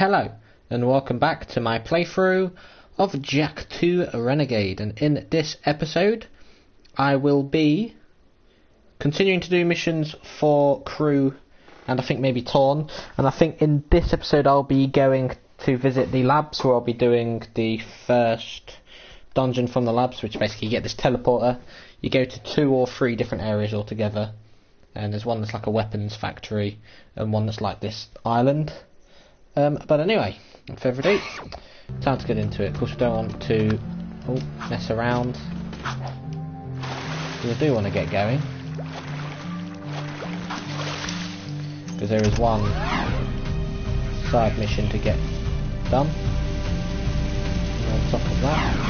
Hello and welcome back to my playthrough of Jak 2 Renegade, and in this episode I will be continuing to do missions for Krew and I think maybe Torn, and I think in this episode I'll be going to visit the labs where I'll be doing the first dungeon from the labs, which basically you get this teleporter, you go to 2 or 3 different areas altogether, and there's one that's like a weapons factory and one that's like this island. But anyway, without further ado, time to get into it. Of course we don't want to mess around. We do want to get going, because there is one side mission to get done. And on top of that,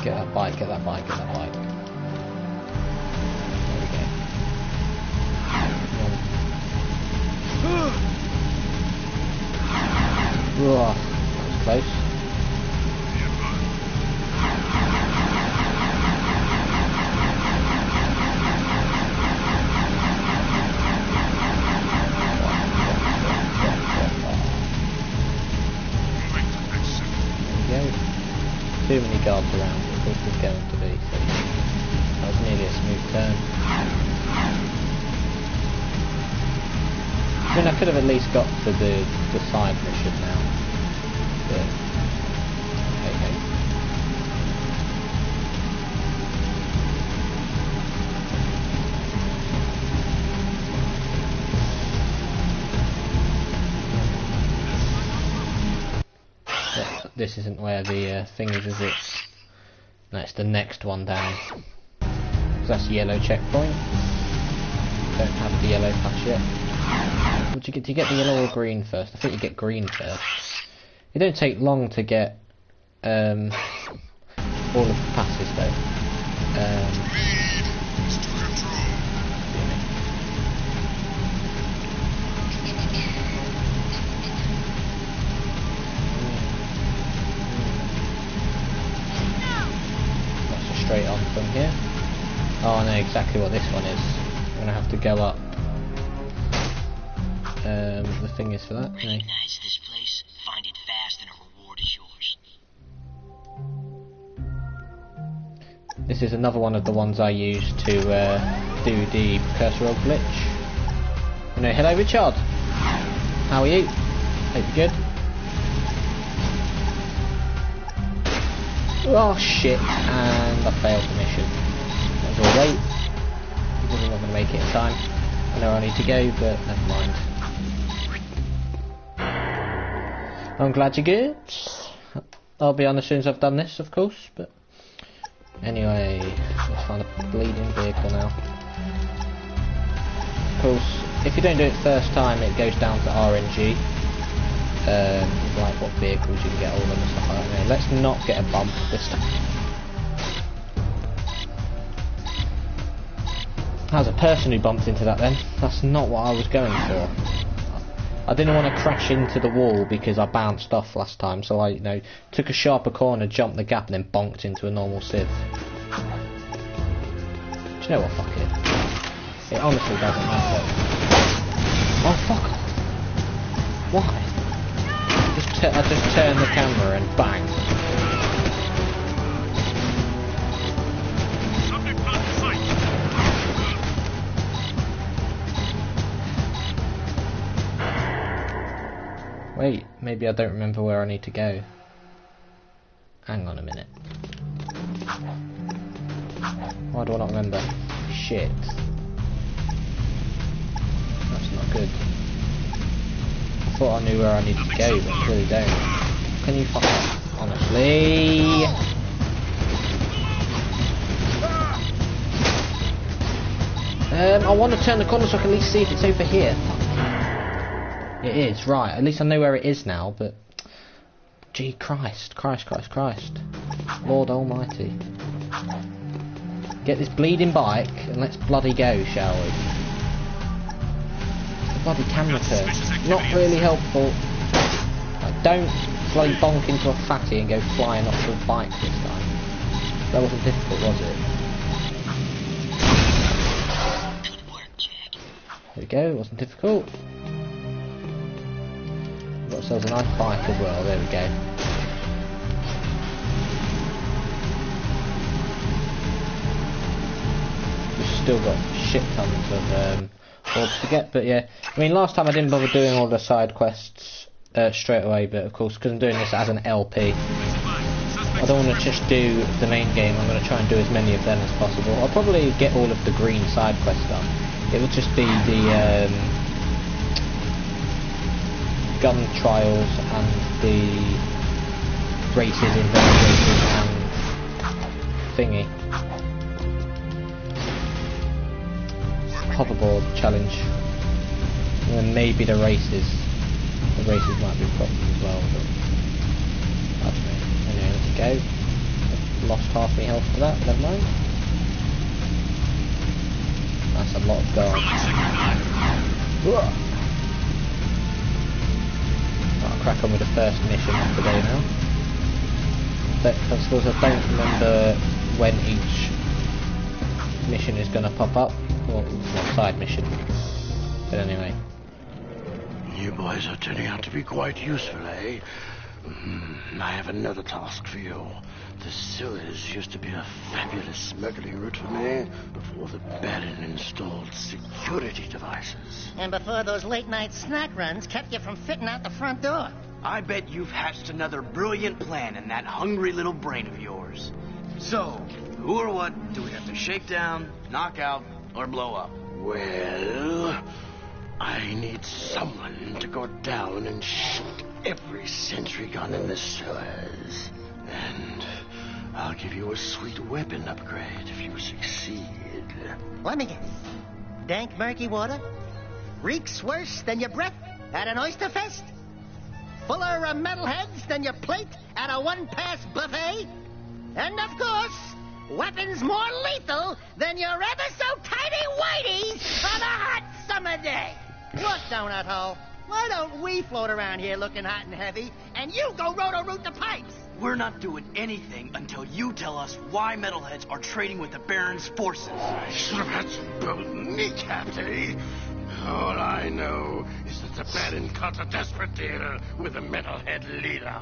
get that bike, get that bike, get that bike. There we go. Whoa, that was close. There we go. Too many guards around. This is going to be, so that was nearly a smooth turn. I mean, I could have at least got to the side mission now, but okay. But this isn't where the thing is it? No, it's the next one down. So that's the yellow checkpoint. Don't have the yellow patch yet. Would you get? Do you get the yellow or green first? I think you get green first. It don't take long to get all of the passes though. Straight on from here. Oh, I know exactly what this one is. I'm gonna have to go up. The thing is for that. Recognize this place, find it fast, and a reward is yours. This is another one of the ones I use to do the precursoral glitch. You know, hello Richard. How are you? Hope you're good. Oh shit, and I failed the mission. Might as well wait. I'm not going to make it in time. I know I need to go, but never mind. I'm glad you're good. I'll be on as soon as I've done this, of course, but anyway, let's find a bleeding vehicle now. Of course, if you don't do it first time, it goes down to RNG. Like what vehicles you can get all of them and stuff like that. Let's not get a bump this time. That was a person who bumped into that then. That's not what I was going for. I didn't want to crash into the wall because I bounced off last time, so I, took a sharper corner, jumped the gap and then bonked into a normal sieve. Do you know what, fuck it. It honestly doesn't matter. Oh fuck off. Why? I just turn the camera and bang. Wait, maybe I don't remember where I need to go. Hang on a minute. Why do I not remember? Shit. That's not good. I thought I knew where I needed to go, but I really don't. Can you fuck up, honestly? I want to turn the corner so I can at least see if it's over here. It is, right. At least I know where it is now, but... Gee, Christ. Lord Almighty. Get this bleeding bike and let's bloody go, shall we? The bloody camera turn. Not really helpful. Like don't bloody bonk into a fatty and go flying off the bike this time. That wasn't difficult, was it? Good work, Jack. There we go, it wasn't difficult. Got ourselves a nice bike as well, there we go. We've still got shit tons of orbs to get, but yeah. I mean, last time I didn't bother doing all the side quests straight away, but of course, because I'm doing this as an LP, I don't want to just do the main game. I'm going to try and do as many of them as possible. I'll probably get all of the green side quests done. It will just be the gun trials and the races, inverted races and thingy. Hoverboard challenge. And then maybe the races. The races might be a problem as well, but I don't know. Anyway, let's go. I've lost half my health to that, never mind. That's a lot of gold. I'll crack on with the first mission of the day now. But I suppose I don't remember when each mission is going to pop up. Well, it's not a side mission. But anyway. You boys are turning out to be quite useful, eh? I have another task for you. The sewers used to be a fabulous smuggling route for me before the Baron installed security devices. And before those late-night snack runs kept you from fitting out the front door. I bet you've hatched another brilliant plan in that hungry little brain of yours. So, who or what do we have to shake down, knock out, or blow up? Well, I need someone to go down and shoot every sentry gun in the sewers. And I'll give you a sweet weapon upgrade if you succeed. Let me guess. Dank murky water? Reeks worse than your breath at an oyster fest? Fuller of metalheads than your plate at a one-pass buffet? And of course, weapons more lethal than your ever-so-tiny whiteys on a hot summer day. Look, donut hole, why don't we float around here looking hot and heavy, and you go roto-root the pipes? We're not doing anything until you tell us why metalheads are trading with the Baron's forces. I should have had some bold kneecaps, eh? All I know is that the Baron cut a desperate deal with the metalhead leader.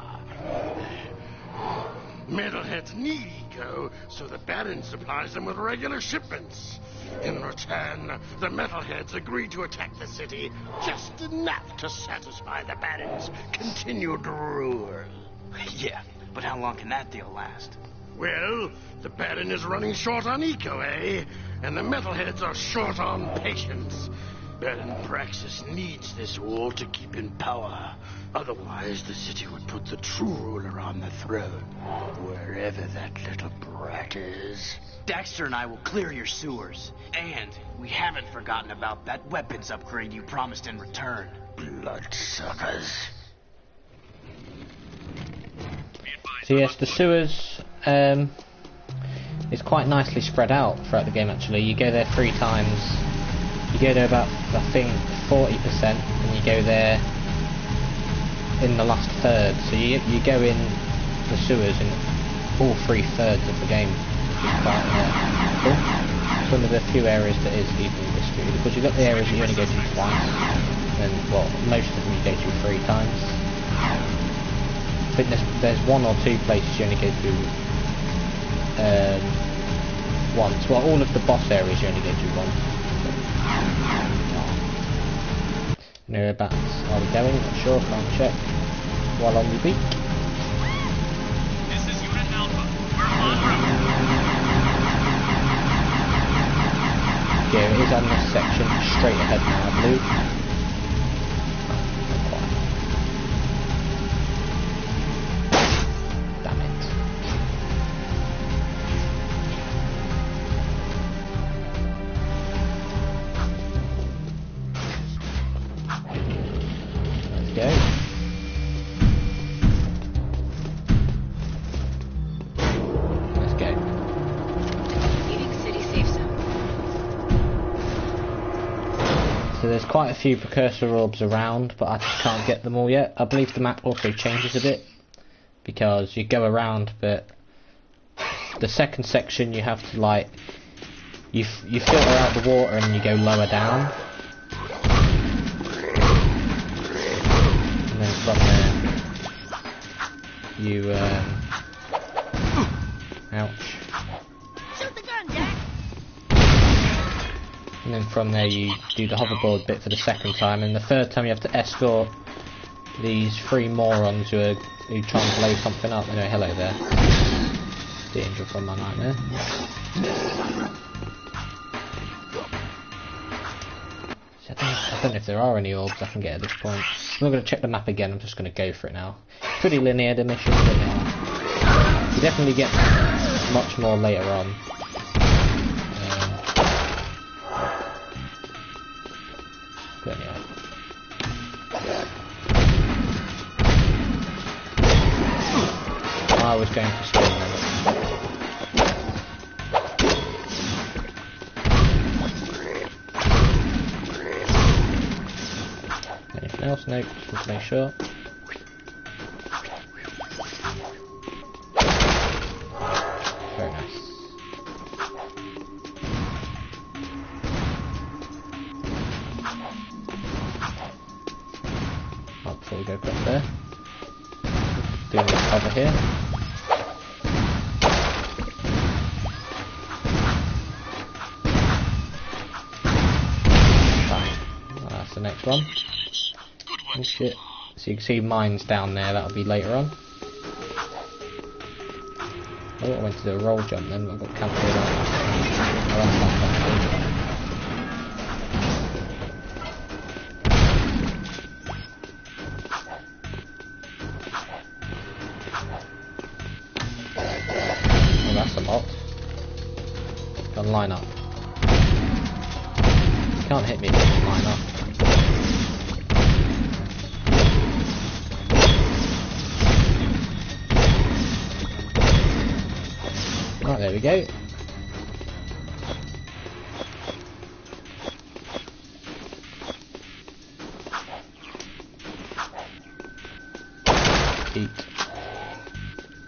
Metalheads need eco, so the Baron supplies them with regular shipments. In return, the metalheads agree to attack the city just enough to satisfy the Baron's continued rule. Yeah, but how long can that deal last? Well, the Baron is running short on eco, eh? And the metalheads are short on patience. Baron Praxis needs this wall to keep in power. Otherwise, the city would put the true ruler on the throne, wherever that little brat is. Daxter and I will clear your sewers. And we haven't forgotten about that weapons upgrade you promised in return. Bloodsuckers. So yes, the sewers is quite nicely spread out throughout the game actually. You go there 3 times. You go there about, I think, 40%, and you go there in the last third. So you go in the sewers in all 3/3 of the game, which is quite cool. It's one of the few areas that is evenly distributed, because you've got the areas that you only go to twice, and well, most of them you go to 3 times. I think there's 1 or 2 places you only go to once. Well, all of the boss areas you only go to once. Whereabouts are we going? Not sure, can't check. While on the beak. This is Unit Alpha. We're en route. Yeah, it is on this section, straight ahead now, I believe. Damn it. Let's go. Let's go. Leaving city safe zone. So there's quite a few precursor orbs around, but I just can't get them all yet. I believe the map also changes a bit, because you go around, but the second section you have to like, you filter out the water and you go lower down. And then from there, you, ouch. Shoot the gun, Jack! And then from there you do the hoverboard bit for the second time, and the third time you have to escort these three morons who try and blow something up. Anyway, hello there. Danger from my nightmare. So I don't know if there are any orbs I can get at this point. I'm not going to check the map again, I'm just going to go for it now. Pretty linear, the mission, but yeah. You definitely get much more later on. But anyway. I was going for swing then. Anything else? No, just want to make sure. Very nice. Right, before we go across there, doing this cover here. The next one. Oh shit. So you can see mines down there, that'll be later on. Oh, I went to do a roll jump then, but I got cancelled out. Oh, that's not oh, that's a lot. Gotta line up. You can't hit me if you can line up. Right, there we go. Eat.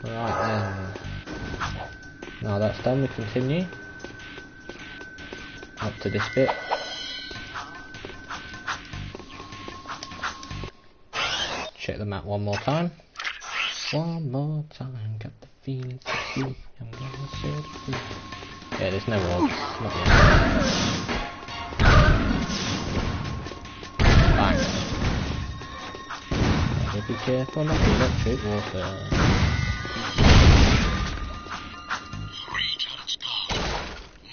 Right then. Now that's done, we continue. Up to this bit. Check the map one more time. One more time, got the feeling to see. I'm gonna set it free. Yeah, there's no orbs. Not yet. Bang. Yeah, be careful, not the electric water. Let's go.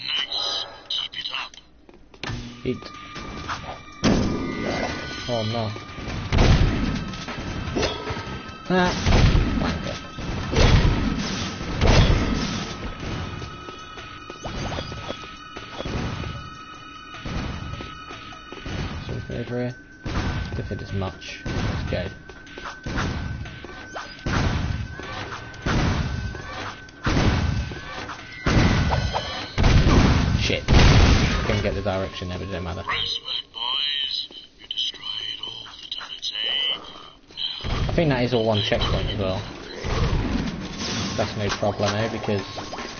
Nice. Keep it up. Eat. Oh no. Ah. Wanker. Something over here. If it is much. Let's go. Shit. Couldn't get the direction there, but it doesn't matter. Press work, boys. You destroyed all the turrets, I think that is all one checkpoint as well. That's no problem, eh? Because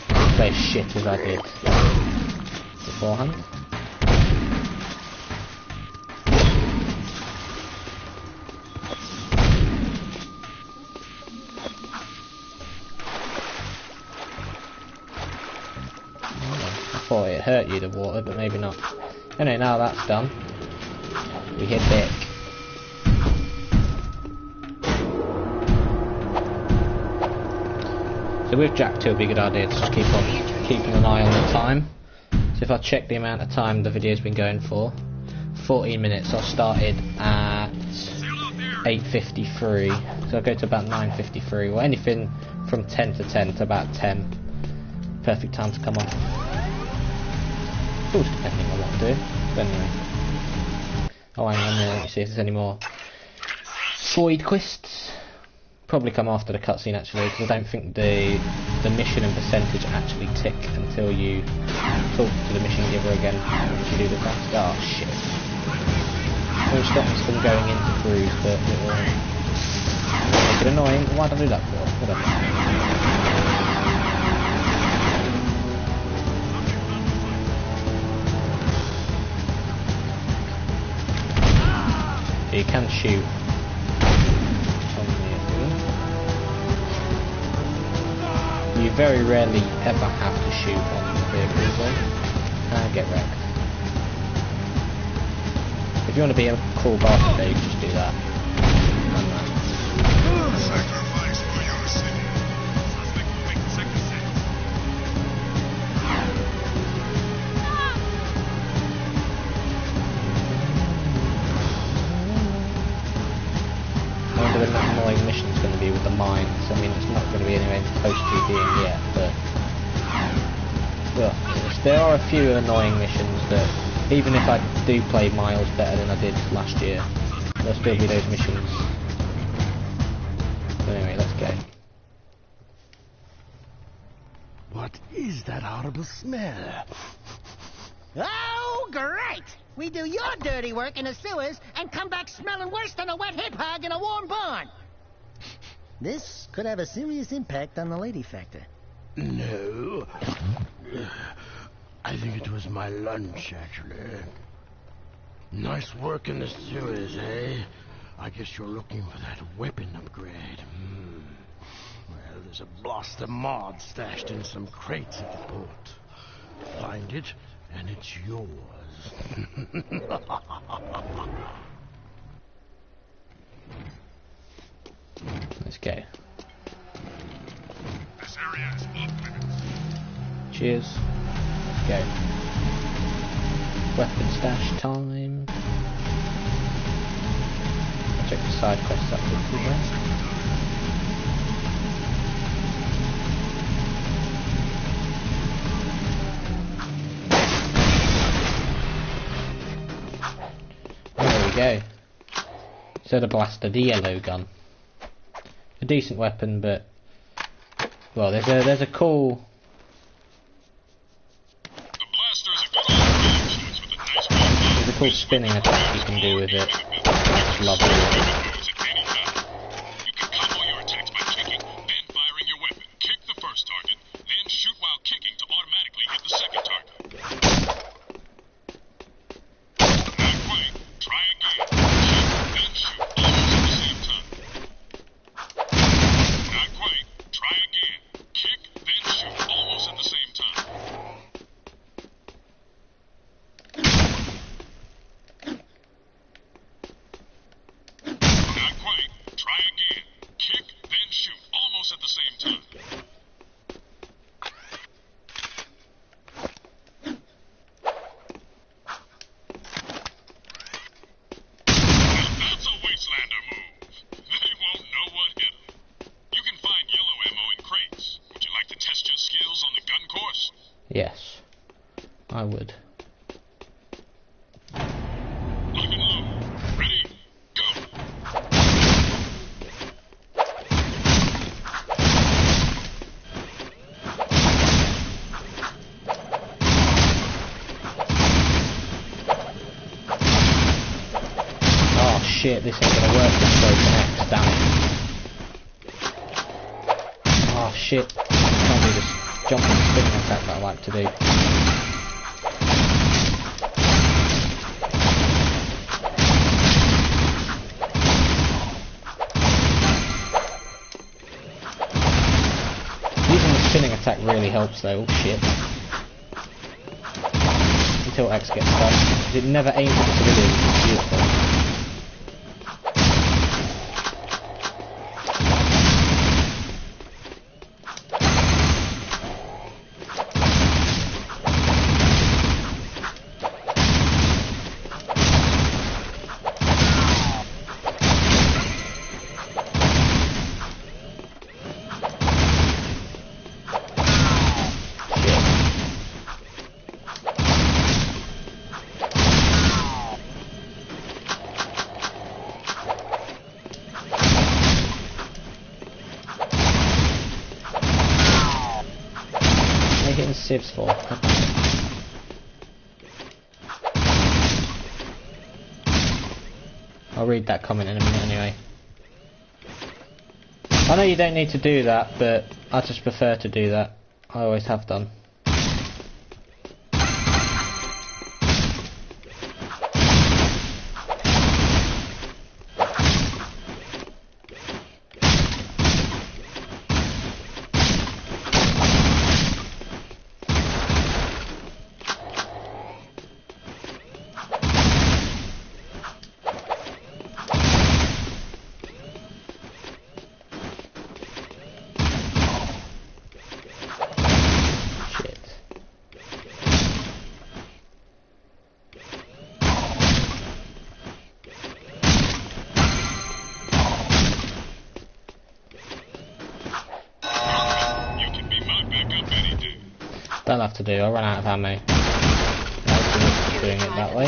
I play as shit as I did beforehand. I thought it hurt you, the water, but maybe not. Anyway, now that's done, we hit back. So with Jack 2, it'd be a good idea to just keep on keeping an eye on the time. So if I check the amount of time the video's been going for, 14 minutes. I started at 8:53, so I'll go to about 9:53, or anything from 10 to 10 to about 10. Perfect time to come off. Of course, depending on what I'm doing. But anyway. Oh, hang on a minute, let me see if there's any more void quests. Probably come after the cutscene actually, because I don't think the mission and percentage actually tick until you talk to the mission giver again once you do the task. Oh shit. Which stops them going into Krews, but it will make it annoying. Why did I do that for? Whatever. You can shoot on the You very rarely ever have to shoot on the vehicles though. And get wrecked. If you want to be a cool bastard, Dave, just do that. Sacrifice for your city. Suspect will make the sector safe. I wonder when that annoying mission's going to be with the mines. I mean, it's not going to be anywhere close to being yet, but... Well, there are a few annoying missions that, even if I do play miles better than I did last year, there'll still be those missions. So anyway, let's go. What is that horrible smell? Oh, great! We do your dirty work in the sewers and come back smelling worse than a wet hip hog in a warm barn. This could have a serious impact on the lady factor. No. I think it was my lunch, actually. Nice work in the sewers, eh? I guess you're looking for that weapon upgrade. Well, there's a blaster mod stashed in some crates at the port. Find it, and it's yours. Let's go. This area is off limits. Cheers. Let's go. Weapon stash time. I'll check the side quests up quickly there. There we go. So the blaster, the yellow gun. A decent weapon, but well, there's a cool. There's a cool spinning attack you can do with it. It's lovely. You can combo your attacks by kicking, then firing your weapon. Kick the first target, then shoot while kicking to automatically hit the second target. Not quite. Try again. Kick, then shoot, almost at the same time. Not quite. Try again. Kick, then shoot, almost at the same time. Not quite. Try again. Kick, then shoot, almost at the same time. Now that's a Wastelander move. They won't know what hit 'em. You can find yellow ammo in crates. Would you like to test your skills on the gun course? Yes, I would. Lock and load. Ready? Go. Oh shit, this ain't gonna work with Broken X, damn it. Oh shit, can't do this jumping spinning attack that I like to do. Using the spinning attack really helps though, oh shit. Until X gets stuck. It never aims at the civilians, it's beautiful. Hitting civs for. I'll read that comment in a minute anyway. I know you don't need to do that, but I just prefer to do that. I always have done. Don't have to do, I ran out of ammo. Doing it that way.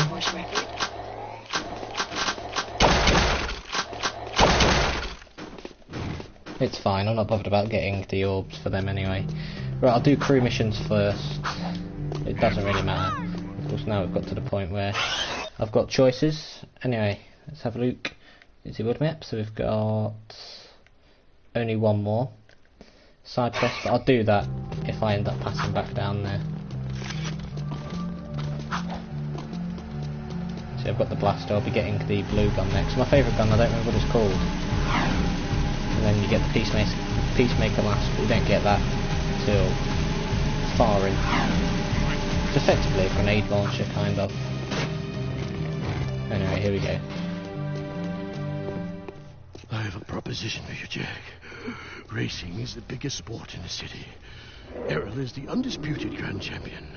It's fine, I'm not bothered about getting the orbs for them anyway. Right, I'll do crew missions first. It doesn't really matter. Of course now we've got to the point where I've got choices. Anyway, let's have a look. It's the world map, so we've got only one more. Side quest, but I'll do that if I end up passing back down there. See, I've got the blaster, I'll be getting the blue gun next. My favourite gun, I don't remember what it's called. And then you get the Peacemaker mask, but you don't get that until far in. It's effectively a grenade launcher, kind of. Anyway, here we go. I have a proposition for you, Jack. Racing is the biggest sport in the city. Errol is the undisputed grand champion.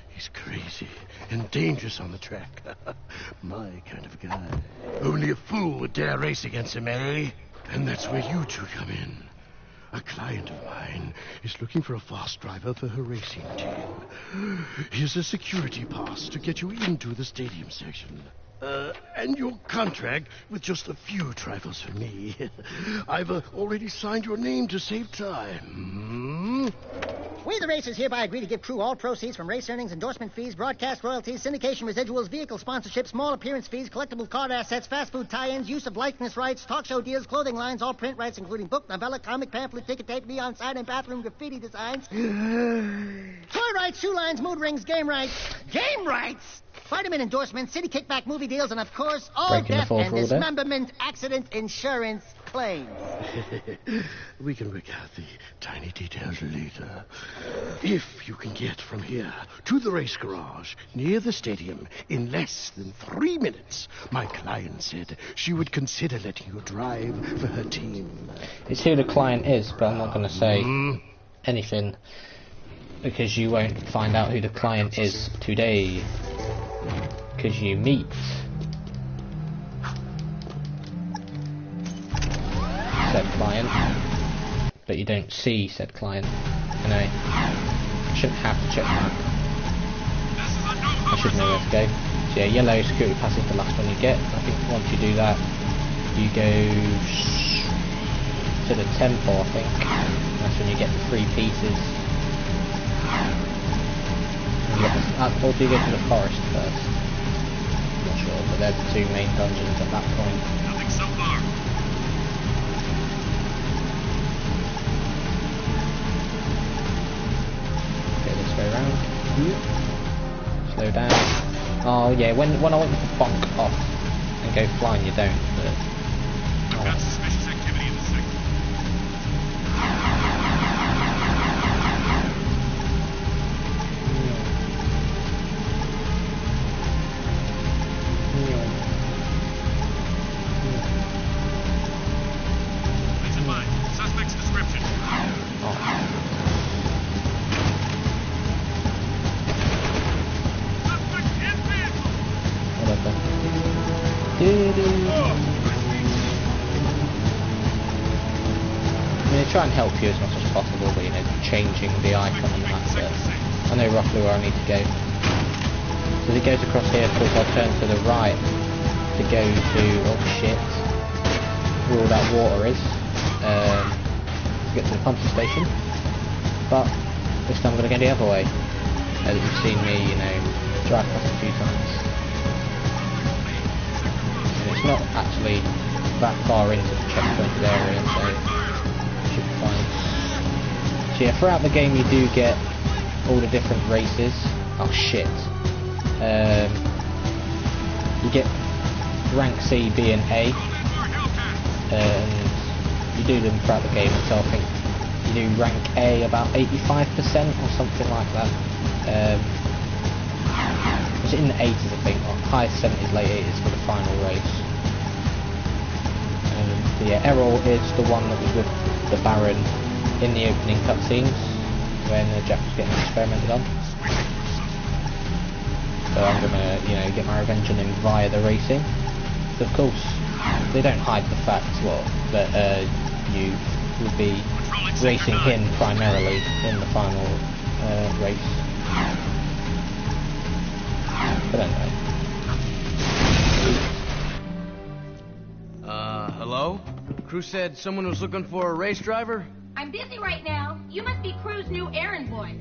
He's crazy and dangerous on the track. My kind of guy. Only a fool would dare race against him, eh? And that's where you two come in. A client of mine is looking for a fast driver for her racing team. Here's a security pass to get you into the stadium section. And your contract with just a few trifles for me. I've already signed your name to save time. We, the racers, hereby agree to give Krew all proceeds from race earnings, endorsement fees, broadcast royalties, syndication residuals, vehicle sponsorships, small appearance fees, collectible card assets, fast food tie-ins, use of likeness rights, talk show deals, clothing lines, all print rights, including book, novella, comic, pamphlet, ticket tape, neon sign, and bathroom graffiti designs. Toy rights, shoe lines, mood rings, game rights. Game rights! Vitamin endorsements, city kickback movie deals, and of course, all Breaking death the fourth and rule there. dismemberment accident insurance claims. We can work out the tiny details later. If you can get from here to the race garage near the stadium in less than 3 minutes, my client said she would consider letting you drive for her team. It's who the client is, but I'm not going to say anything because you won't find out who the client is today. Because you meet said client, but you don't see said client. Anyway, I shouldn't have to check that. I should know where to go. So yeah, yellow security pass is the last one you get. I think once you do that, you go to the temple, I think. That's when you get the 3 pieces. Or do you go to the forest first? I'm not sure, but they're the 2 main dungeons at that point. Nothing so far. Go this way around. Slow down. Oh yeah, when I want you to bonk off and go flying, you don't. But, I've got suspicious activity in the sector. Please in mind. Suspect's description. Suspect in vehicle. whatever. I mean, they try and help you as much as possible, but you know, changing the icon and that. But I know roughly where I need to go. So as it goes across here, of course, I'll turn to the right to go to, oh shit, where all that water is, to get to the pumping station. But this time I'm going to go the other way, as you've seen me, you know, drive past a few times. And it's not actually that far into the checkpointed area, so it should be fine. So yeah, throughout the game you do get all the different races. Oh shit. You get rank C, B and A, and you do them throughout the game until I think you do rank A about 85% or something like that. It's in the 80s I think, or high 70s, late 80s for the final race. But yeah, Errol is the one that was with the Baron in the opening cutscenes when Jack was getting experimented on. So I'm gonna, get my revenge on him via the racing. But of course, they don't hide the fact, that you will be racing him primarily in the final race. But anyway. Hello? Krew said someone was looking for a race driver? I'm busy right now. You must be Krew's new errand boys.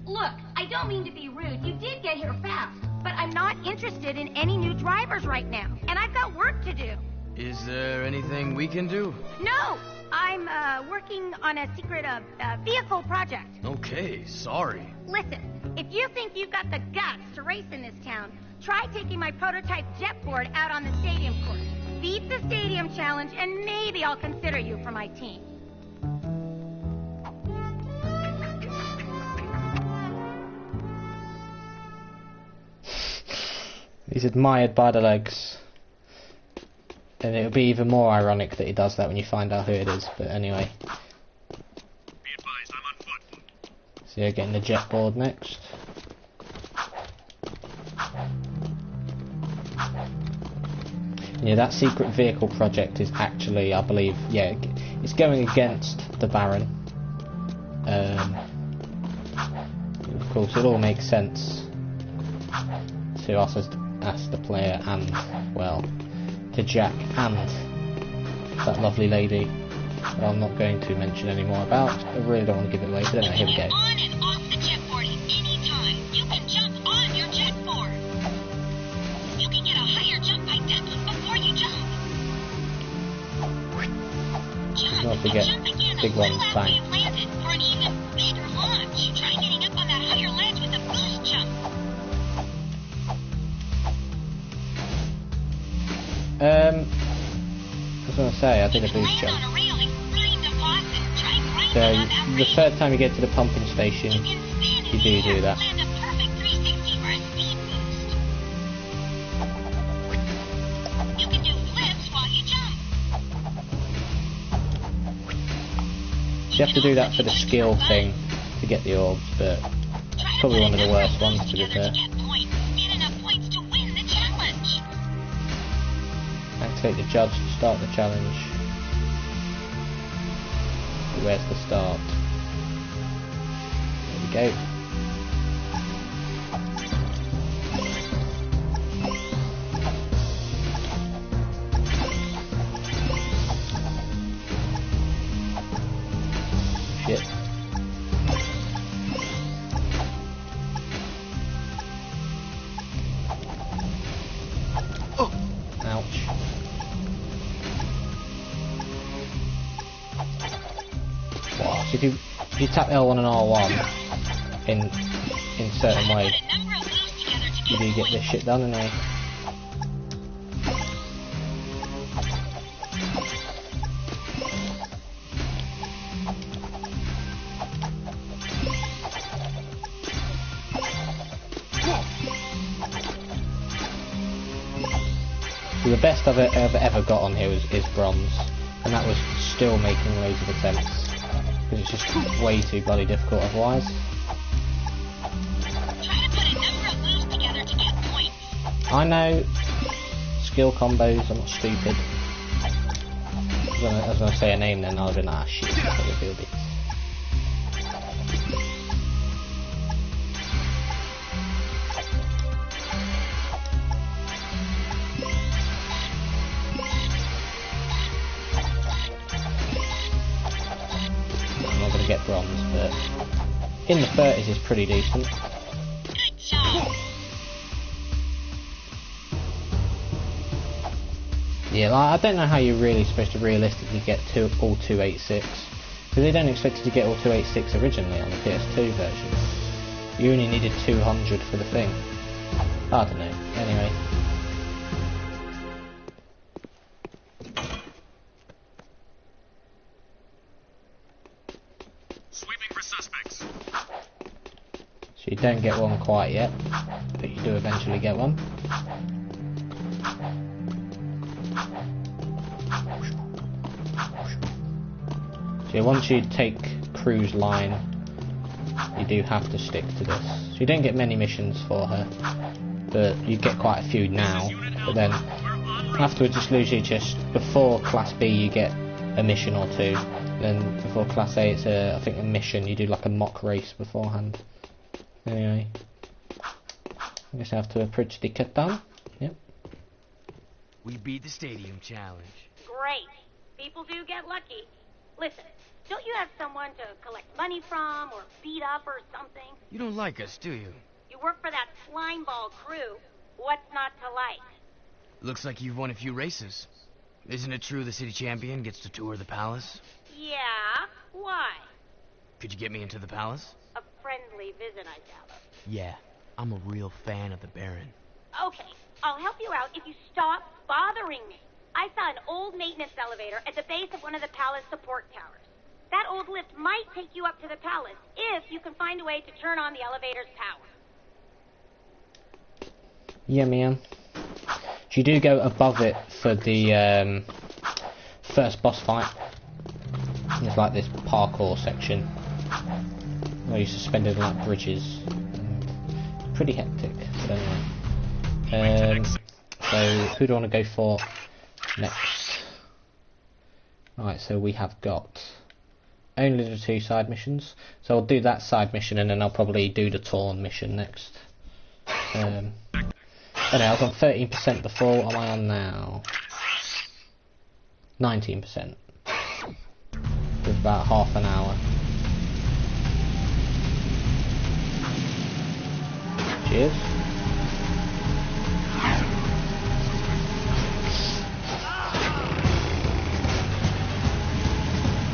Look, I don't mean to be rude. You did get here fast. But I'm not interested in any new drivers right now. And I've got work to do. Is there anything we can do? No! I'm, working on a secret, vehicle project. Okay, sorry. Listen, if you think you've got the guts to race in this town, try taking my prototype jetboard out on the stadium course. Beat the stadium challenge, and maybe I'll consider you for my team. He's admired by the legs. And it would be even more ironic that he does that when you find out who it is, but anyway. Be advised, I'm on foot. So you're getting the jet board next. Yeah, that secret vehicle project is actually, I believe, it's going against the Baron. Of course, it all makes sense to us as the player and, well, to Jack and that lovely lady that I'm not going to mention any more about. I really don't want to give it away, but anyway, here we go. On and off the jetboard at any time. You can jump on your jetboard. You can get a higher jump height before you jump. Jump, Not forget jump again big a little ones, after bang. you've landed for an even bigger launch. Try getting up on that higher ledge with a boost jump. I was going to say, I did a boost jump. So, the third time you get to the pumping station, you do that. You can do flips while you jump. You have to do that for the skill thing to get the orbs, but it's probably one of the worst ones to be fair. Activate the judge to start the challenge. Where's the start? There we go. Shit. Oh. Ouch. Wow. So if you tap L1 and R1 in certain ways, you do get this shit done anyway. So the best I've ever got on here is bronze, and that was still making loads of attempts, because it's just way too bloody difficult otherwise. Try to put a number of moves together to get points. I know skill combos, I'm not stupid. I was gonna say a name then, I was like, ah shit, that's what it will be. Get bronze, but in the 30s is pretty decent. Good job. Yeah, like, I don't know how you're really supposed to realistically get all 286. Because they don't expect you to get all 286 originally on the PS2 version. You only needed 200 for the thing. I don't know. Anyway. Sweeping for suspects. So you don't get one quite yet, but you do eventually get one. So once you take Krew's line, you do have to stick to this. So you don't get many missions for her, but you get quite a few now. But then afterwards, it's usually just before Class B you get a mission or two. Then before Class A it's I think a mission. You do like a mock race beforehand. Anyway, I guess I have to approach the cut down. Yep. We beat the stadium challenge. Great. People do get lucky. Listen, don't you have someone to collect money from or beat up or something? You don't like us, do you? You work for that slimeball crew. What's not to like? Looks like you've won a few races. Isn't it true the city champion gets to tour the palace? Yeah? Why? Could you get me into the palace? A friendly visit, I gather. Yeah, I'm a real fan of the Baron. Okay, I'll help you out if you stop bothering me. I saw an old maintenance elevator at the base of one of the palace support towers. That old lift might take you up to the palace if you can find a way to turn on the elevator's power. Yeah, man. You do go above it for the first boss fight. There's like this parkour section where you're suspended on like bridges. Pretty hectic, but anyway. So who do I want to go for next? Alright, so we have got only the 2 side missions. So I'll do that side mission and then I'll probably do the Torn mission next. Anyway, I was on 13% before. What am I on now? 19%. With about half an hour. Cheers.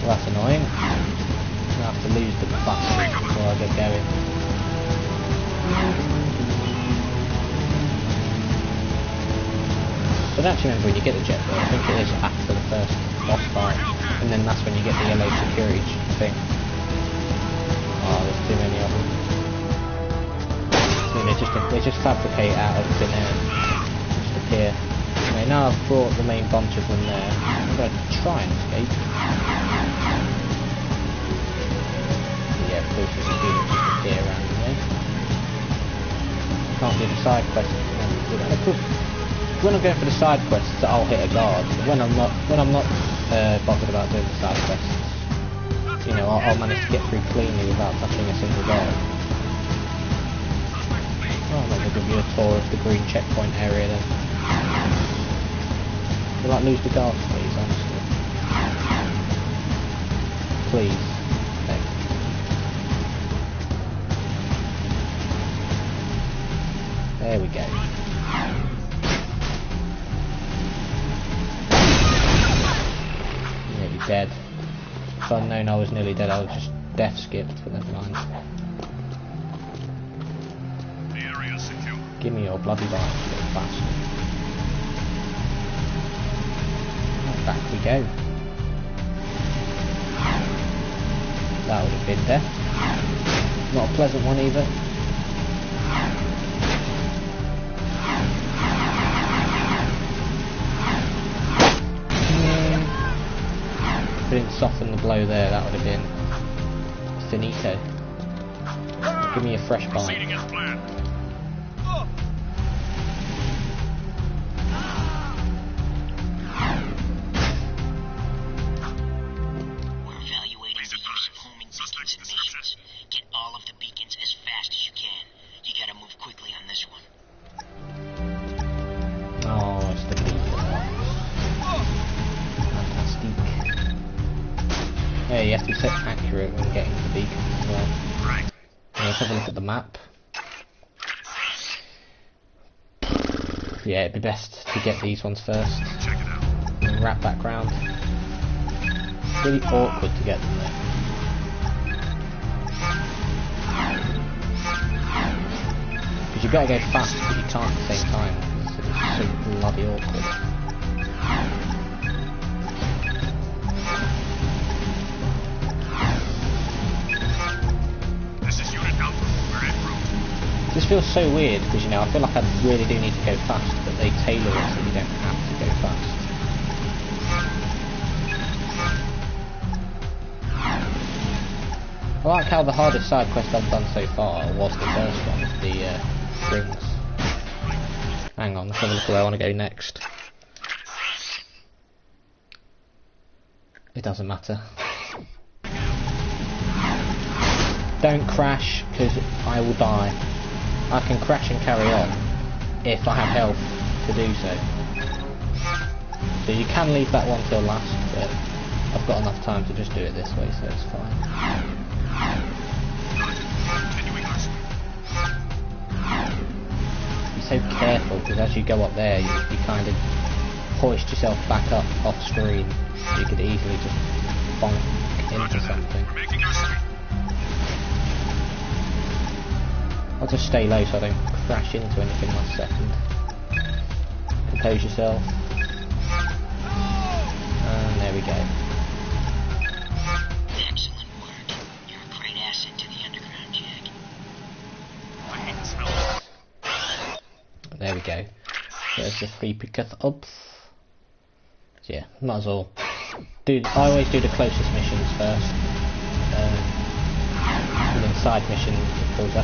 Well, that's annoying. I have to lose the button before I get going. I don't actually remember when you get the jet, but I think it is after the first boss fight, and then that's when you get the yellow security thing. Oh, there's too many of them. I mean, they just fabricate out of thin air, just appear. Anyway, now I've brought the main bunch of them there. I'm going to try and escape. Yeah, of course there's a few that just appear around there. Can't do the side quest. And of course, when I'm going for the side quests, I'll hit a guard. But when I'm not bothered about doing the side quests, you know, I'll manage to get through cleanly without touching a single guard. Oh, I'm going to give you a tour of the green checkpoint area then. Will I lose the guards, please, honestly? Please. Thank you. There we go. Nearly dead. If I'd known I was nearly dead, I would just death skipped, but never mind. The area is secure. Give me your bloody life, you little bastard. Back we go. That would have been death. Not a pleasant one either. If I didn't soften the blow there, that would have been finito. Give me a fresh bite. Proceeding as planned. We're evaluating the use of homing beacons and missions. Get all of the beacons as fast as you can. You gotta move quickly on this one. Oh, it's the beacon ones. Fantastic. Yeah, you have to be so accurate when getting to the beacons as well. Right. Let's have a look at the map. Yeah, it'd be best to get these ones first. Check it out. and wrap back round. It's really awkward to get them there. Because you've got to go fast, but you can't at the same time. It's so bloody awkward. This is Unit Alpha. We're en route. This feels so weird because, you know, I feel like I really do need to go fast, but they tailor it so you don't have to go fast. I like how the hardest side quest I've done so far was the first one, the rings. Hang on, let's have a look where I want to go next. It doesn't matter. Don't crash, because I will die. I can crash and carry on if I have health to do so. So you can leave that one till last, but I've got enough time to just do it this way, so it's fine. Be so careful, because as you go up there, you kind of hoist yourself back up off screen. You could easily just bonk into something. We're making our sweep. I'll just stay low so I don't crash into anything last second. Compose yourself. And there we go. Excellent work. You're a great asset to the underground, Jack. I hate the smell. There we go. There's the free pickup up. So yeah, might as well. I always do the closest missions first. And then side missions, of course.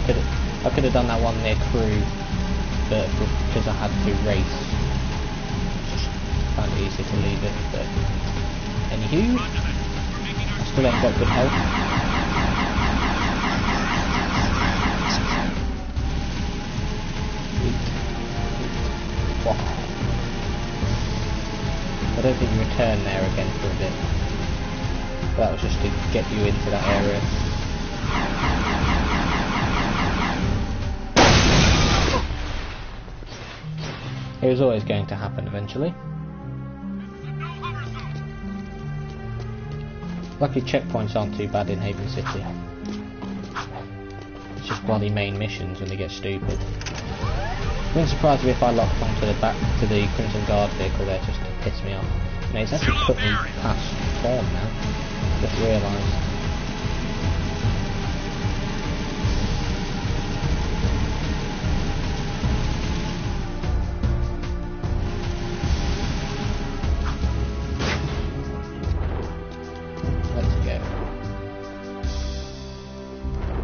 I could have done that one near Krew, but because I had to race, just found it easier to leave it. But anywho, I still ain't got good health. Wow. I don't think you return there again for a bit. That was just to get you into that area. It was always going to happen eventually. Lucky checkpoints aren't too bad in Haven City. It's just bloody main missions when they get stupid. Wouldn't surprise me if I locked onto the back to the Crimson Guard vehicle there just to piss me off. No, it's actually put me past Torn now. Just realised.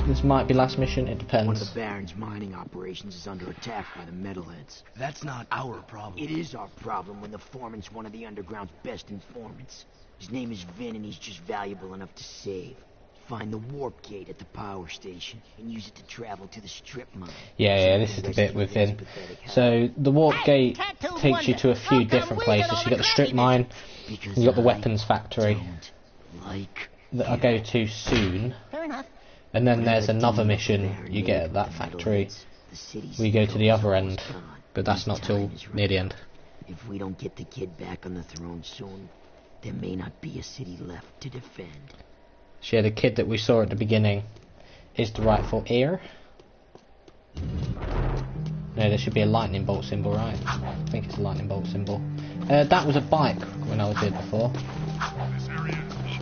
This might be last mission, it depends. One of the Baron's mining operations is under attack by the metalheads. That's not our problem. It is our problem when the foreman's one of the underground's best informants. His name is Vin, and he's just valuable enough to save. Find the warp gate at the power station and use it to travel to the strip mine. Yeah, this is the bit with Vin. So the warp gate takes you to a few different places. You've got the strip mine, you've got the weapons factory that I'll go to soon. Fair enough. And then there's another mission you get at that factory. We go to the other end, but that's not till near the end. If we don't get the kid back on the throne soon, there may not be a city left to defend. So yeah, the kid that we saw at the beginning is the rightful heir. No, there should be a lightning bolt symbol, right? I think it's a lightning bolt symbol. That was a bike when I was here before.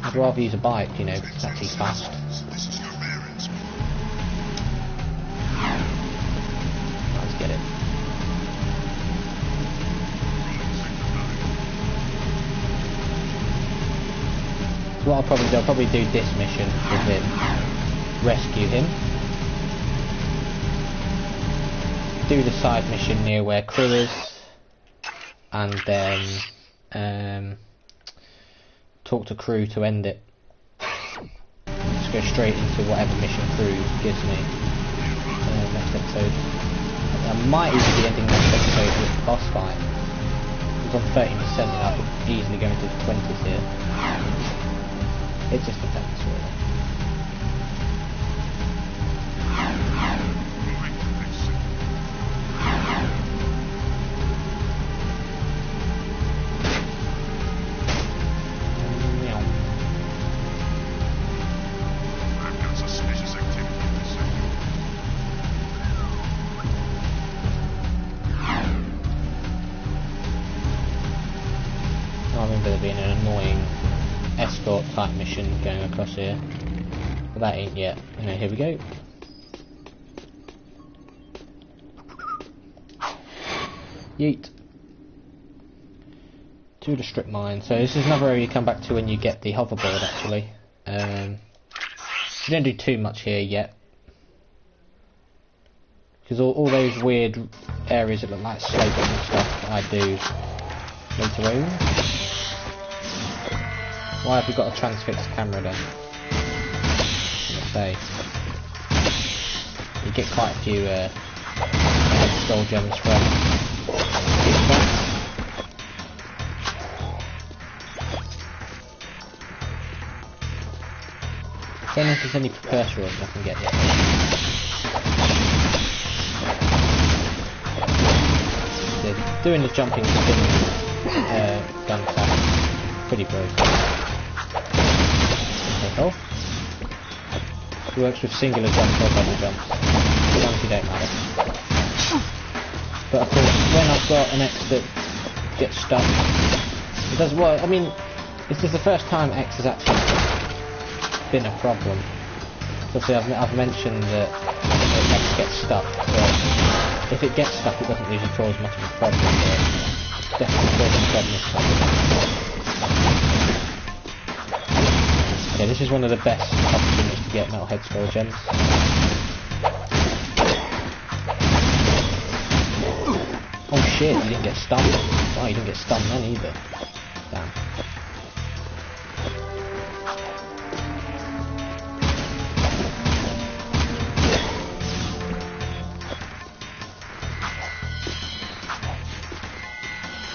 I'd rather use a bike, you know, 'cause it's actually fast. Let's get it. So what I'll probably do this mission with him. Rescue him. Do the side mission near where Krew is. And then talk to Krew to end it. Just go straight into whatever mission Krew gives me next episode. I might even be ending next episode with the boss fight. It's on 30% and I could easily go into the 20s here. It just depends really. for there being an annoying escort type mission going across here. But that ain't yet. Anyway, here we go. Yeet. To the strip mine. So this is another area you come back to when you get the hoverboard actually. You don't do too much here yet. Because all those weird areas that look like slopes and stuff I do later on. Why have we got a transfixed camera then? Let's say. You get quite a few skull gems from that. I don't know if there's any precursor ones I can get yet. Yeah, doing the jumping spin gun attack pretty broken. Take off. It works with singular jumps or double jumps. The ones you don't matter. But of course, when I've got an X that gets stuck, it does well. I mean, this is the first time X has actually been a problem. Obviously, I've mentioned that X gets stuck, but if it gets stuck, it doesn't usually cause much of a problem. But it's definitely causing a problem this time. Yeah, this is one of the best opportunities to get metalhead skull gems. Oh shit, you didn't get stunned. Oh, you didn't get stunned then either. Damn.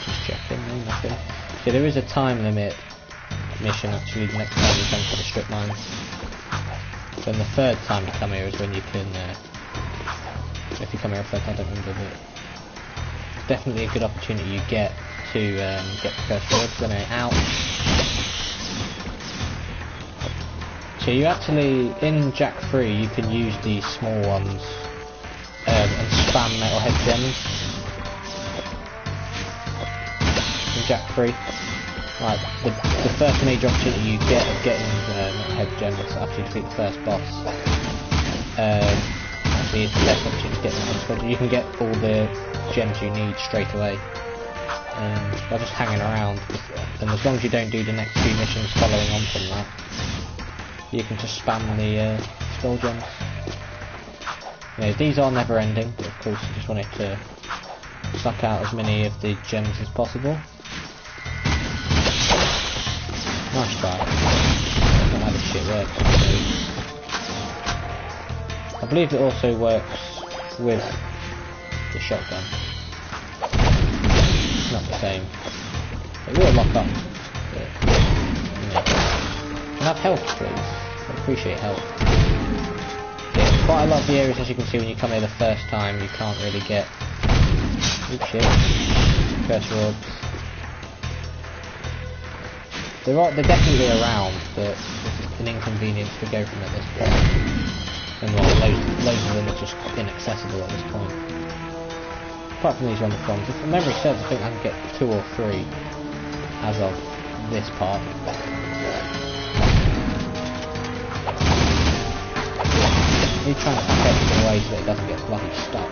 Just checking, nothing. So there is a time limit mission actually the next time you come to the strip mines. Then the third time you come here is when you can, if you come here a third time, I don't remember, but it's definitely a good opportunity you get to get the first words. Then out. So you actually, in Jack 3, you can use these small ones and spam metalhead gems. In Jack 3. Like, the first major opportunity you get of getting metalhead gems is after you defeat the first boss. Actually, it's the best opportunity to get them. You can get all the gems you need straight away by just hanging around. And as long as you don't do the next few missions following on from that, you can just spam the skull gems. You know, these are never ending, but of course you just wanted to suck out as many of the gems as possible. Nice try. I don't know how this shit works. I believe it also works with the shotgun. It's not the same. It will lock up. But, you know. Can I have health, please? I appreciate health. Yeah, quite a lot of the areas, as you can see, when you come here the first time, you can't really get. Oops, shit. Cursor orbs. They're definitely around, but it's an inconvenience to go from at this point. And well, loads of them are just inaccessible at this point. Apart from these Omicrons, if memory serves, I think I can get 2 or 3 as of this part. You're trying to protect it in a way so that it doesn't get bloody stuck.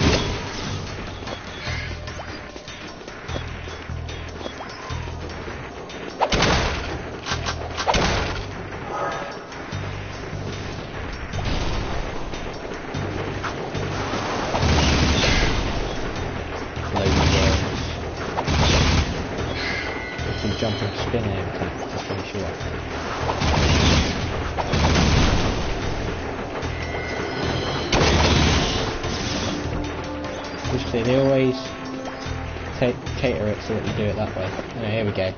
Jumping spin air attack to finish you off. Just see, they always cater it so that you do it that way. Anyway, here we go.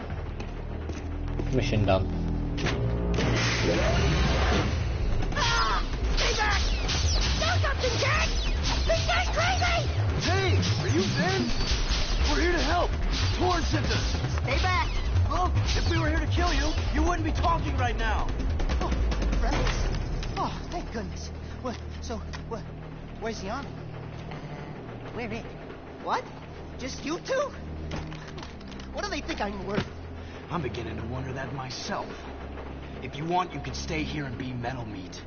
Mission done. Stay back! Do something, Jack! This guy's crazy! Hey, are you Ben? We're here to help. Torn sent us. Stay back! Well, if we were here to kill you, you wouldn't be talking right now. Oh, friends? Oh, thank goodness. Where's the army? Where it? What? Just you two? What do they think I'm worth? I'm beginning to wonder that myself. If you want, you can stay here and be metal meat.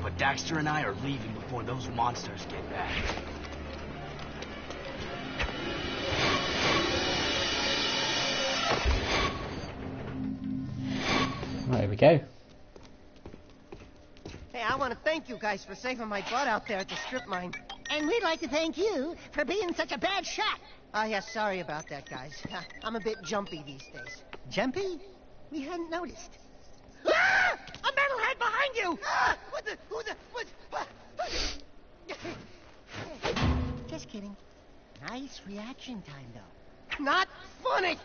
But Daxter and I are leaving before those monsters get back. There we go. Hey, I want to thank you guys for saving my butt out there at the strip mine. And we'd like to thank you for being such a bad shot. Oh, yeah, sorry about that, guys. I'm a bit jumpy these days. Jumpy? We hadn't noticed. Ah! A metalhead behind you! Ah! Just kidding. Nice reaction time, though. Not funny!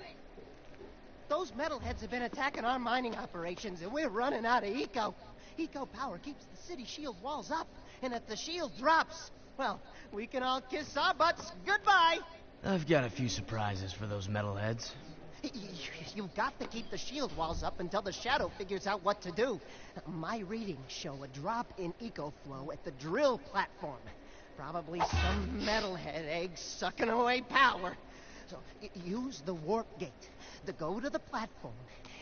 Those metalheads have been attacking our mining operations, and we're running out of eco. Eco power keeps the city shield walls up, and if the shield drops, well, we can all kiss our butts goodbye. I've got a few surprises for those metalheads. You've got to keep the shield walls up until the Shadow figures out what to do. My readings show a drop in eco flow at the drill platform. Probably some metalhead egg sucking away power. So use the warp gate to go to the platform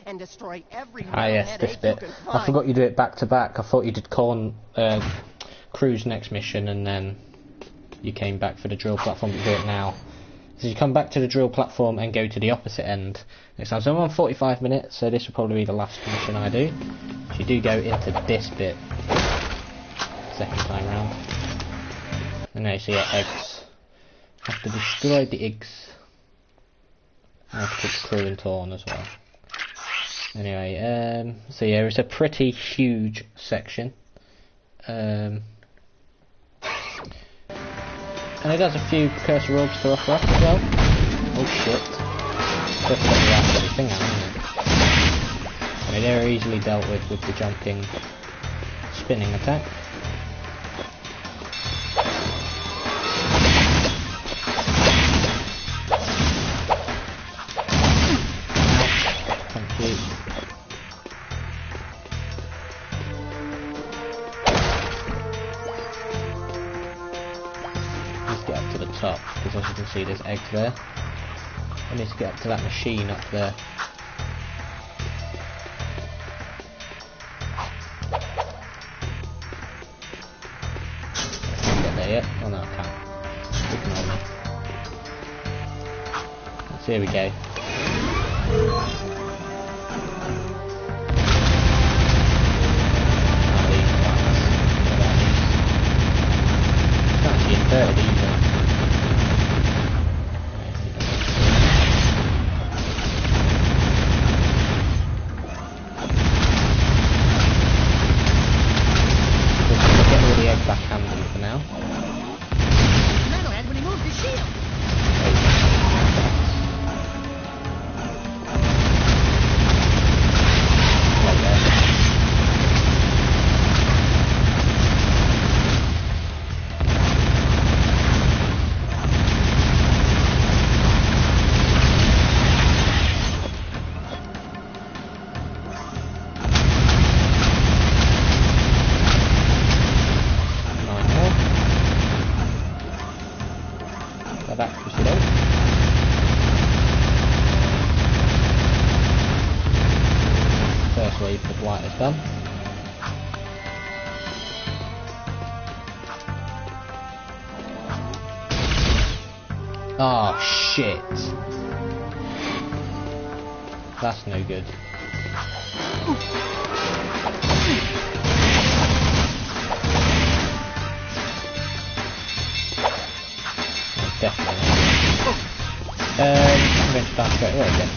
and destroy every yes, this egg bit. you can find. I forgot you do it back to back. I thought you did Crew's next mission and then you came back for the drill platform, but you do it now. So you come back to the drill platform and go to the opposite end next time. So I'm on 45 minutes, so this will probably be the last mission I do. So you do go into this bit second time round. And now you see your eggs. Have to destroy the eggs. I have to put Krew and Torn as well. Anyway, so yeah, it's a pretty huge section. And it has a few cursor orbs to offer up as well. Oh shit. Just got the last bloody thing out, isn't it? I mean, they're easily dealt with the jumping, spinning attack. Thank you. Get up to the top, because as you can see there's eggs there. I need to get up to that machine up there. Can't get there yet? Oh no, I can't. Ignore me. So here we go. It's not actually inverted either. Backhanded for now. Metalhead when he moved his shield. First wave of white is done. Oh shit. That's no good. Definitely not. I'm going to start straight away again.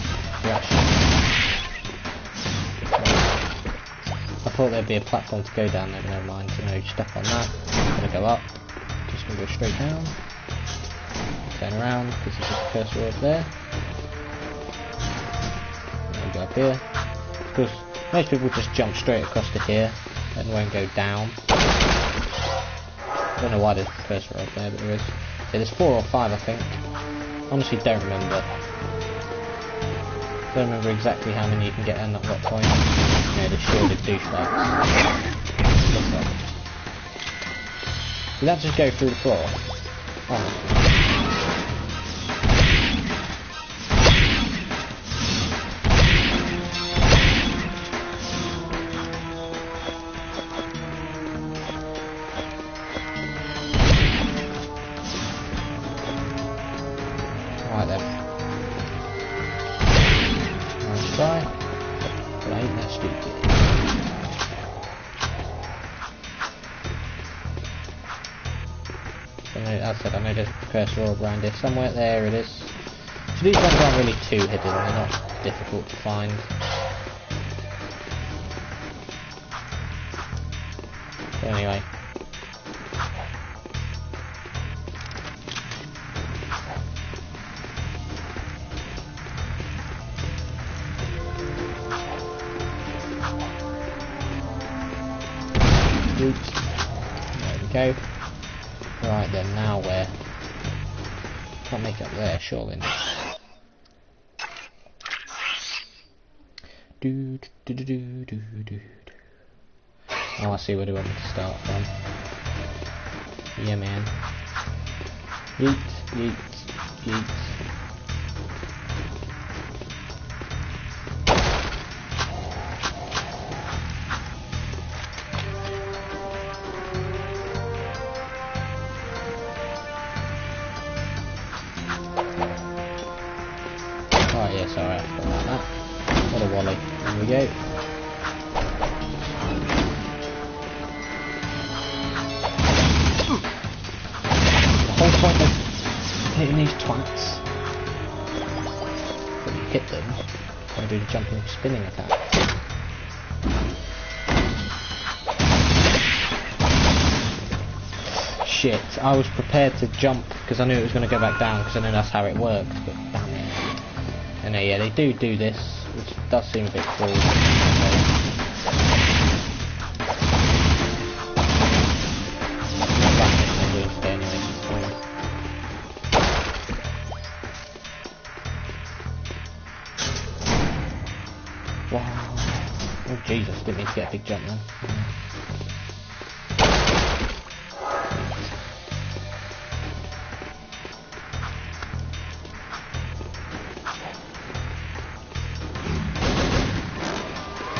I thought there'd be a platform to go down there, but never mind. So no, step on that. I'm going to go up. Just going to go straight down. Turn around, because there's just a cursor over there. And go up here. Because most people just jump straight across to here and won't go down. I don't know why there's a cursor over there, but there is. So there's 4 or 5, I think. Honestly, don't remember. Don't remember exactly how many you can get at what point. Yeah, the shielded douchebags. Did that just go through the floor? Oh. Right then. Nice try. But I ain't that stupid. So as I said, I know there's a cursor orb around here somewhere. There it is. So these ones aren't really too hidden, they're not difficult to find. So anyway. Oops. There we go. Right then, now where? Can't make it up there, surely. Oh, I see where they want me to start from. Yeah, man. Yeet, yeet, yeet. Oh yes, alright, I forgot about that. What a wally. There we go. The whole point of hitting these twats, when you hit them, I do the jumping spinning attack. Shit, I was prepared to jump because I knew it was going to go back down because I know that's how it works, but damn it. And yeah, they do this, which does seem a bit cool. Wow. Oh Jesus, didn't mean to get a big jump then.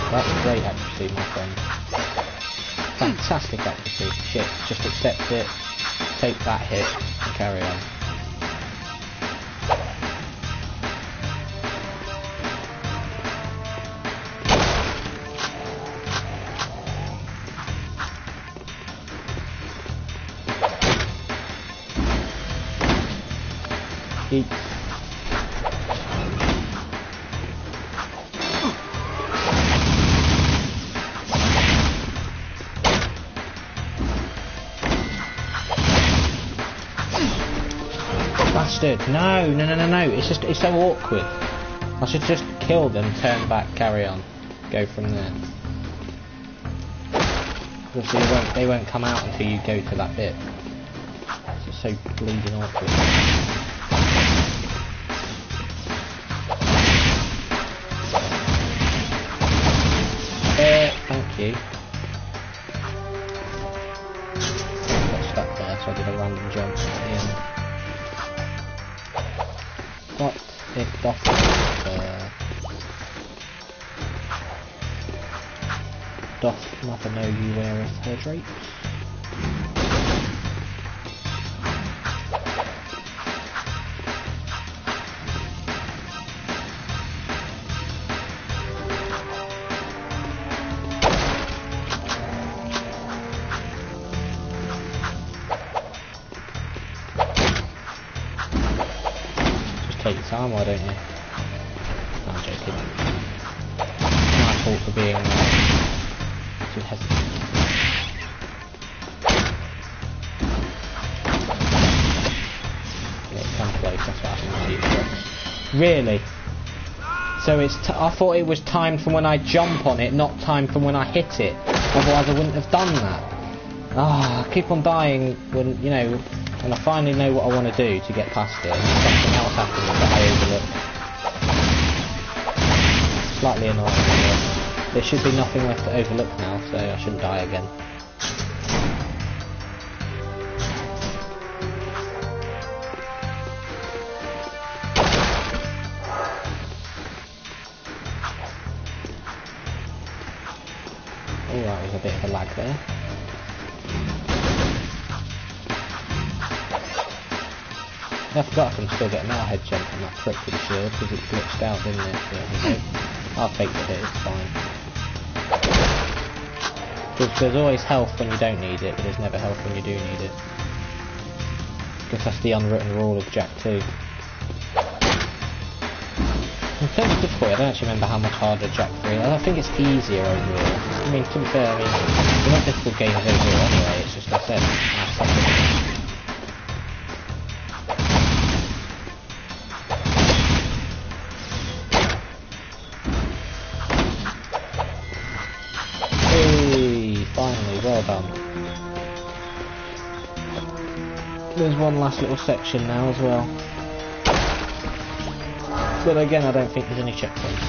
That's great accuracy, my friend. Fantastic accuracy. Shit, just accept it, take that hit, and carry on. Eat. Bastard! No! It's so awkward. I should just kill them, turn back, carry on, go from there. Obviously, they won't come out until you go to that bit. It's just so bleeding awkward. Thank you. Got stuck there, so I did a random jump at the end. What if Doth doth mother know you weareth her drapes? Take your time, why don't you? No, I'm joking. It's my fault for being too hesitant. Yeah, come close, that's what happened to you. Really? So it's I thought it was timed from when I jump on it, not timed from when I hit it. Otherwise I wouldn't have done that. Ah, I keep on dying when, you know, when I finally know what I want to do to get past it, and something else happens that I overlook. Slightly annoying, but there should be nothing left to overlook now, so I shouldn't die again. Alright, there's a bit of a lag there. I forgot I can still get a metalhead jump on that trick with the shield because it glitched out, didn't it? But, okay. I'll take the hit, it's fine. Because there's always health when you don't need it, but there's never health when you do need it. Because that's the unwritten rule of Jak 2. In terms of difficulty, I don't actually remember how much harder Jak 3 is. I think it's easier overall. I mean, to be fair, I mean, they're not difficult games overall anyway, it's just, like I said, I suck at it. Finally, well done. There's one last little section now as well. But again, I don't think there's any checkpoints.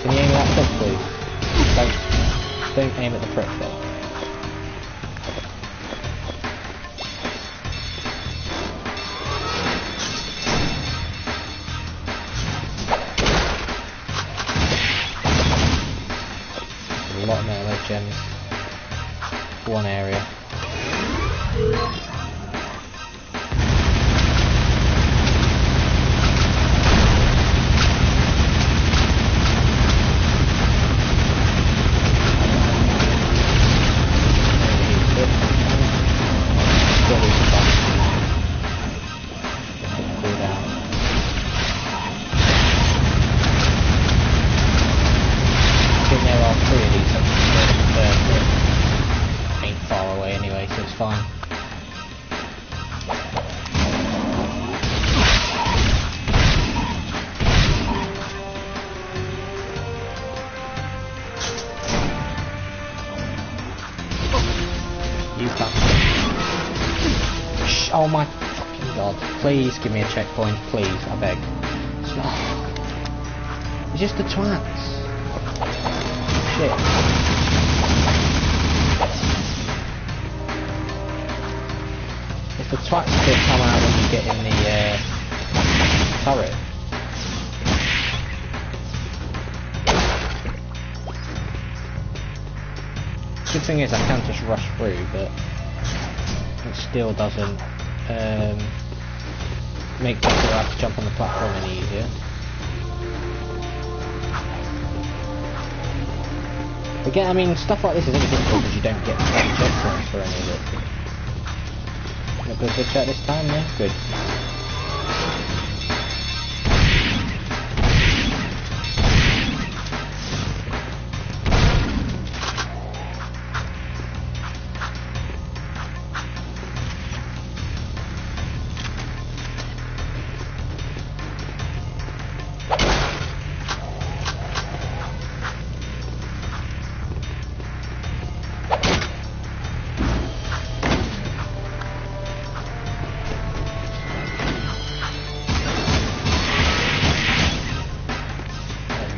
Can you aim at that prick, please? Don't aim at the prick though. A lot of metal gems. One area. Fine. You can't. Oh my fucking god. Please give me a checkpoint, please, I beg. It's just the twats. Shit. The twats could come out when you get in the turret. Good thing is I can just rush through, but it still doesn't make me feel I have to jump on the platform any easier. Again, I mean, stuff like this is only difficult because you don't get checkpoints for any of it. A good shot this time, yeah? Good.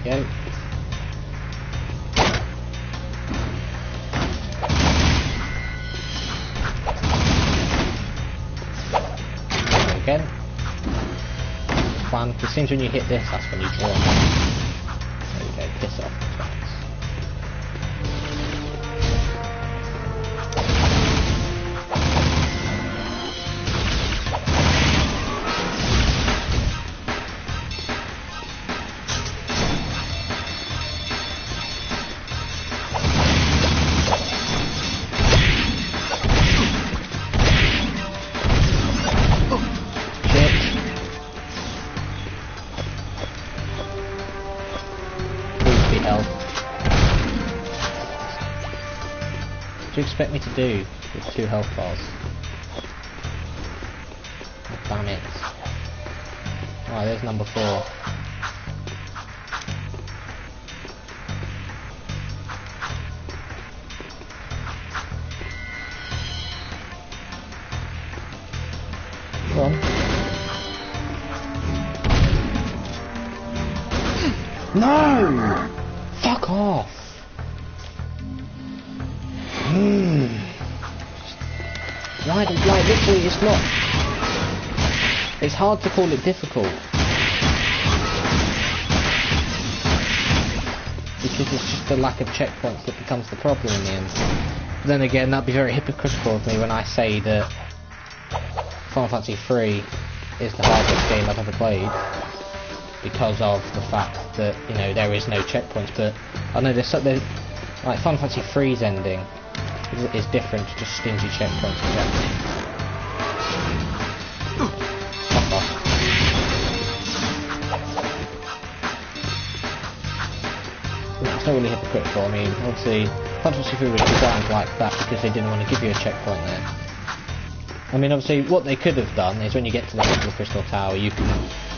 Go. Again. Fun. It seems when you hit this, that's when you draw. There you go. Piss off. What do you expect me to do with 2 health bars? Oh, damn it. Alright, there's number 4. Go on. No! Fuck off! Like literally, it's not. It's hard to call it difficult because it's just the lack of checkpoints that becomes the problem in the end. But then again, that'd be very hypocritical of me when I say that Final Fantasy 3 is the hardest game I've ever played because of the fact that, you know, there is no checkpoints. But I know there's something like Final Fantasy 3's ending is different to just stingy checkpoints. Exactly. Fuck off. It's not really hypocritical. I mean, obviously, Final Fantasy 3 was designed like that because they didn't want to give you a checkpoint there. I mean, obviously, what they could have done is when you get to the top of the Crystal Tower, you can,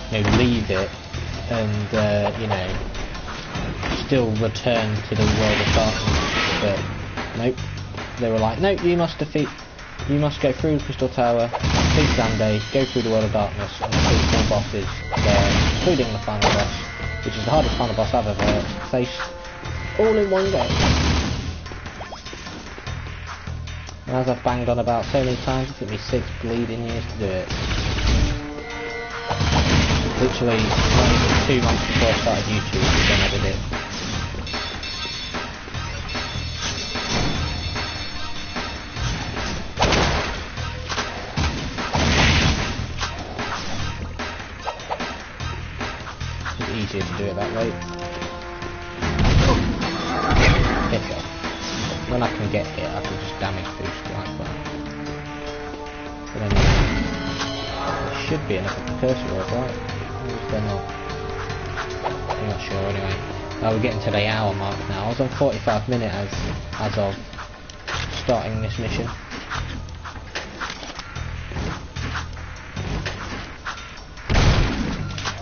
you know, leave it and, you know, still return to the world of darkness. But nope, they were like, nope, you must go through the Crystal Tower, defeat Xande, go through the world of darkness, and defeat all bosses there, including the final boss, which is the hardest final boss I've ever faced, all in one go. And as I've banged on about so many times, it took me 6 bleeding years to do it. Literally, not even 2 months before I started YouTube, then I did it. It's easier to do it that way. Hit it. When I can get hit, I can just damage boost like that. But anyway, there should be enough of the cursor orb, right? Or is there not? I'm not sure anyway. We're getting to the hour mark now. I was on 45 minutes as of starting this mission.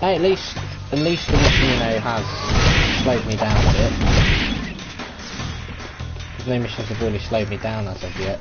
Hey, at least the mission, you know, has slowed me down a bit. No missions have really slowed me down as of yet.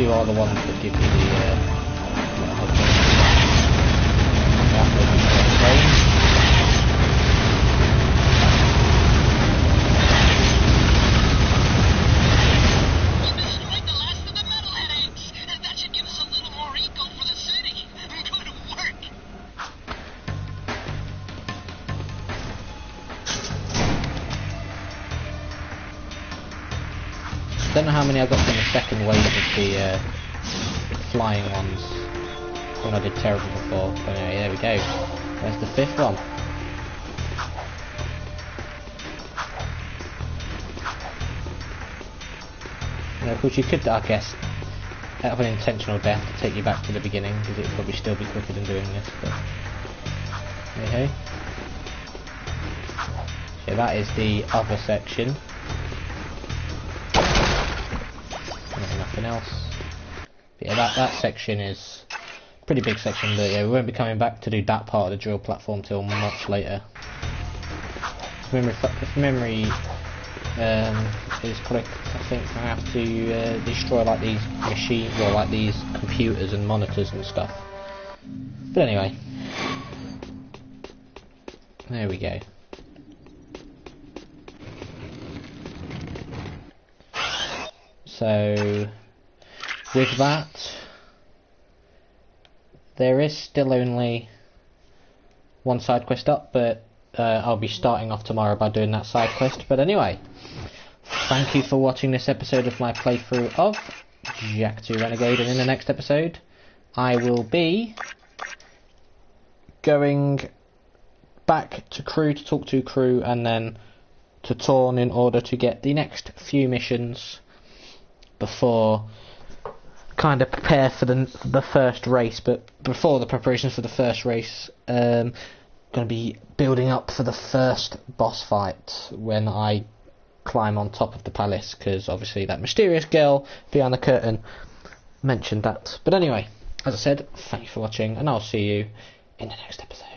Are the ones that give you the You destroyed the last of the metalhead eggs. That should give us a little more eco for the city. Good work. Don't know how many I got from the second wave of the flying ones when I did terrible before. But anyway, there we go. There's the 5th one. And of course you could, I guess, have an intentional death to take you back to the beginning, because it would probably still be quicker than doing this. But hey. So that is the other section. Nothing else. But yeah, that section is a pretty big section, but yeah, we won't be coming back to do that part of the drill platform till much later. If memory is correct, I think I have to destroy like these machines, or like these computers and monitors and stuff. But anyway, there we go. So, with that, there is still only one side quest up, but I'll be starting off tomorrow by doing that side quest. But anyway, thank you for watching this episode of my playthrough of Jak 2 Renegade, and in the next episode, I will be going back to Krew to talk to Krew, and then to Torn in order to get the next few missions before kind of prepare for the first race. But before the preparations for the first race, going to be building up for the first boss fight when I climb on top of the palace, because obviously that mysterious girl behind the curtain mentioned that. But anyway, as I said, thank you for watching, and I'll see you in the next episode.